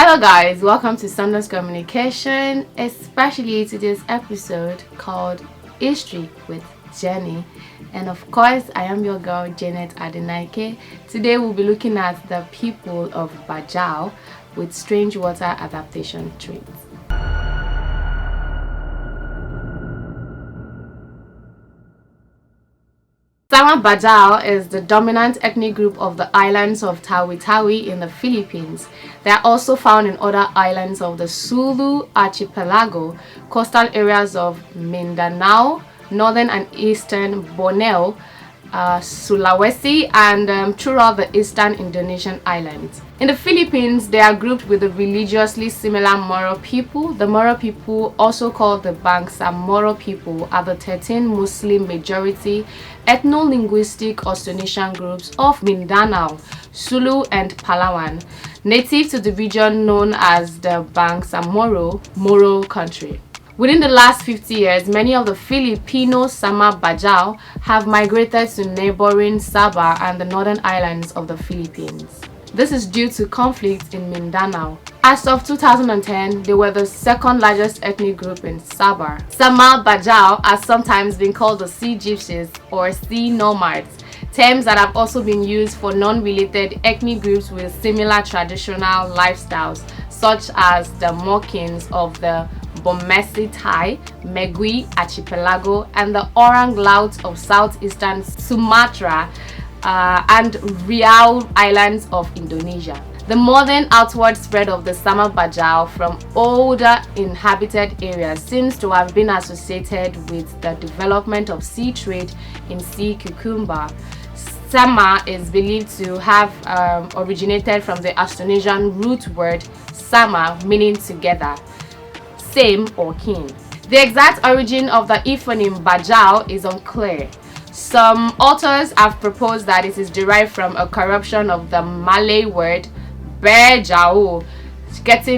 Hello guys, welcome to SUNDOS Communication, especially today's episode called History with Jenny. And of course, I am your girl Janet Adenaike. Today we'll be looking at the people of Bajau with strange water adaptation traits. Sama Bajau is the dominant ethnic group of the islands of Tawi-Tawi in the Philippines. They are also found in other islands of the Sulu archipelago, coastal areas of Mindanao, northern and eastern Borneo, Sulawesi, and throughout the eastern Indonesian islands. In the Philippines, they are grouped with the religiously similar Moro people. The Moro people, also called the Bangsa Moro people, are the 13 Muslim majority ethno-linguistic Austronesian groups of Mindanao, Sulu, and Palawan, native to the region known as the Bangsa Moro country. Within the last 50 years, many of the Filipino Sama Bajau have migrated to neighboring Sabah and the northern islands of the Philippines. This is due to conflict in Mindanao. As of 2010, they were the second largest ethnic group in Sabah. Sama Bajau has sometimes been called the Sea Gypsies or Sea Nomads, terms that have also been used for non-related ethnic groups with similar traditional lifestyles, such as the Mokins of the Bomesi Thai, Megui archipelago, and the Orang Laut of southeastern Sumatra and Riau Islands of Indonesia. The modern outward spread of the Sama Bajau from older inhabited areas seems to have been associated with the development of sea trade in sea cucumber. Sama is believed to have originated from the Austronesian root word sama, meaning together, same or kin. The exact origin of the ephoneme Bajau is unclear. Some authors have proposed that it is derived from a corruption of the Malay word Bajau,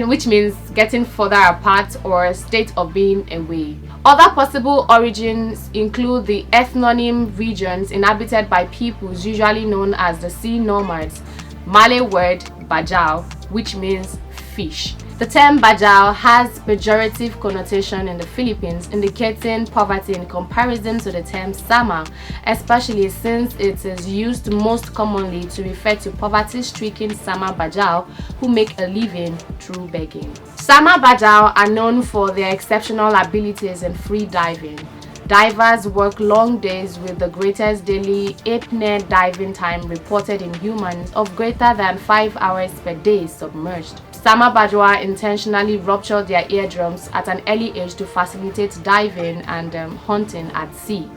which means getting further apart or state of being away. Other possible origins include the ethnonym regions inhabited by peoples usually known as the sea nomads, Malay word Bajau, which means fish. The term Bajau has pejorative connotation in the Philippines, indicating poverty in comparison to the term Sama, especially since it is used most commonly to refer to poverty-stricken Sama Bajau who make a living through begging. Sama Bajau are known for their exceptional abilities in free diving. Divers work long days with the greatest daily apnea diving time reported in humans of greater than 5 hours per day submerged. Sama Bajau intentionally ruptured their eardrums at an early age to facilitate diving and hunting at sea.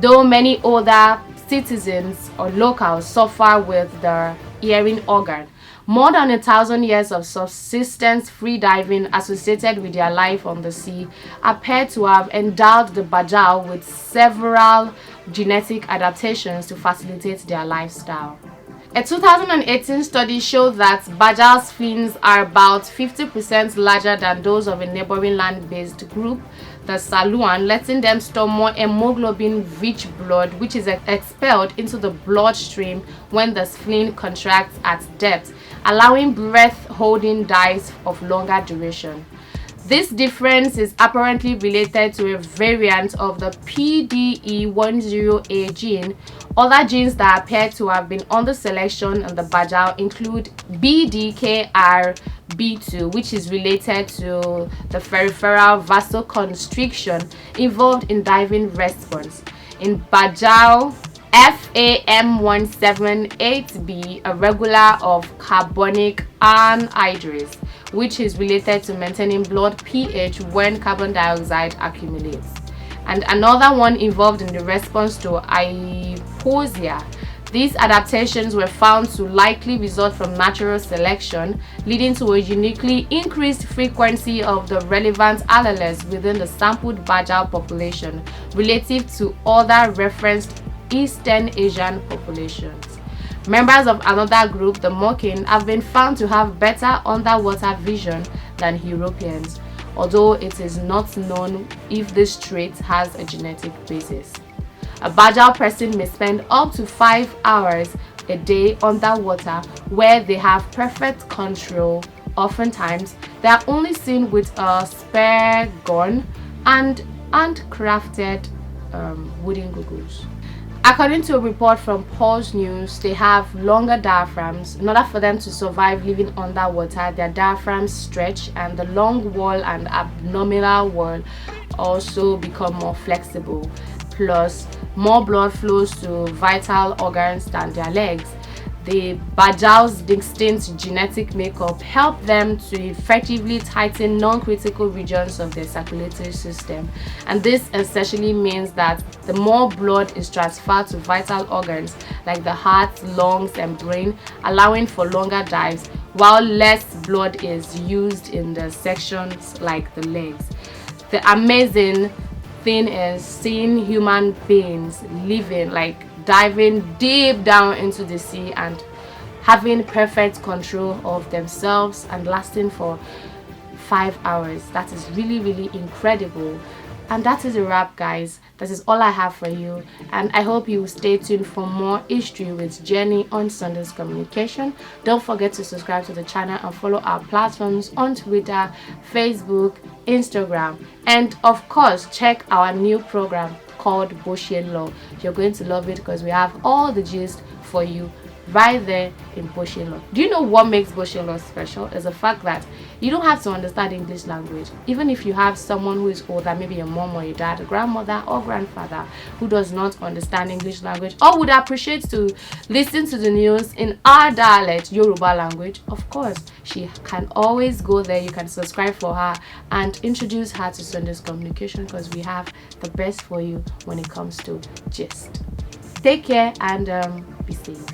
Though many older citizens or locals suffer with the hearing organ, more than 1,000 years of subsistence free diving associated with their life on the sea appear to have endowed the Bajau with several genetic adaptations to facilitate their lifestyle. A 2018 study showed that Bajau's fins are about 50% larger than those of a neighboring land-based group, the Saluan, letting them store more hemoglobin-rich blood, which is expelled into the bloodstream when the spleen contracts at depth, allowing breath-holding dives of longer duration. This difference is apparently related to a variant of the PDE10A gene. Other genes that appear to have been under selection in the Bajau include BDKRB2, which is related to the peripheral vasoconstriction involved in diving response. In Bajau, FAM178B, a regular of carbonic anhydrase, which is related to maintaining blood pH when carbon dioxide accumulates, and another one involved in the response to hypoxia. These adaptations were found to likely result from natural selection, leading to a uniquely increased frequency of the relevant alleles within the sampled Bajau population relative to other referenced Eastern Asian populations. Members of another group, the Mokin, have been found to have better underwater vision than Europeans, although it is not known if this trait has a genetic basis. A Bajau person may spend up to 5 hours a day underwater, where they have perfect control Oftentimes, they are only seen with a spare gun and handcrafted wooden goggles. According to a report from Pulse News, they have longer diaphragms. In order for them to survive living underwater, their diaphragms stretch and the long wall and abdominal wall also become more flexible. Plus, more blood flows to vital organs than their legs. The Bajau's distinct genetic makeup help them to effectively tighten non-critical regions of their circulatory system, and this essentially means that the more blood is transferred to vital organs like the heart, lungs, and brain, allowing for longer dives, while less blood is used in the sections like the legs. The amazing thing is seeing human beings living, like diving deep down into the sea and having perfect control of themselves and lasting for 5 hours. That is really incredible. And that is a wrap, guys. That is all I have for you, and I hope you will stay tuned for more history with Jenny on Sundays Communication. Don't forget to subscribe to the channel and follow our platforms on Twitter, Facebook, Instagram, and of course check our new program called Boshian Law. You're going to love it because we have all the gist for you right there in Boshian Law. Do you know what makes Boshian Law special? Is the fact that you don't have to understand English language. Even if you have someone who is older, maybe your mom or your dad, a grandmother or grandfather, who does not understand English language or would appreciate to listen to the news in our dialect, Yoruba language, of course, she can always go there. You can subscribe for her and introduce her to Sundays Communication, because we have the best for you when it comes to gist. Take care and be safe.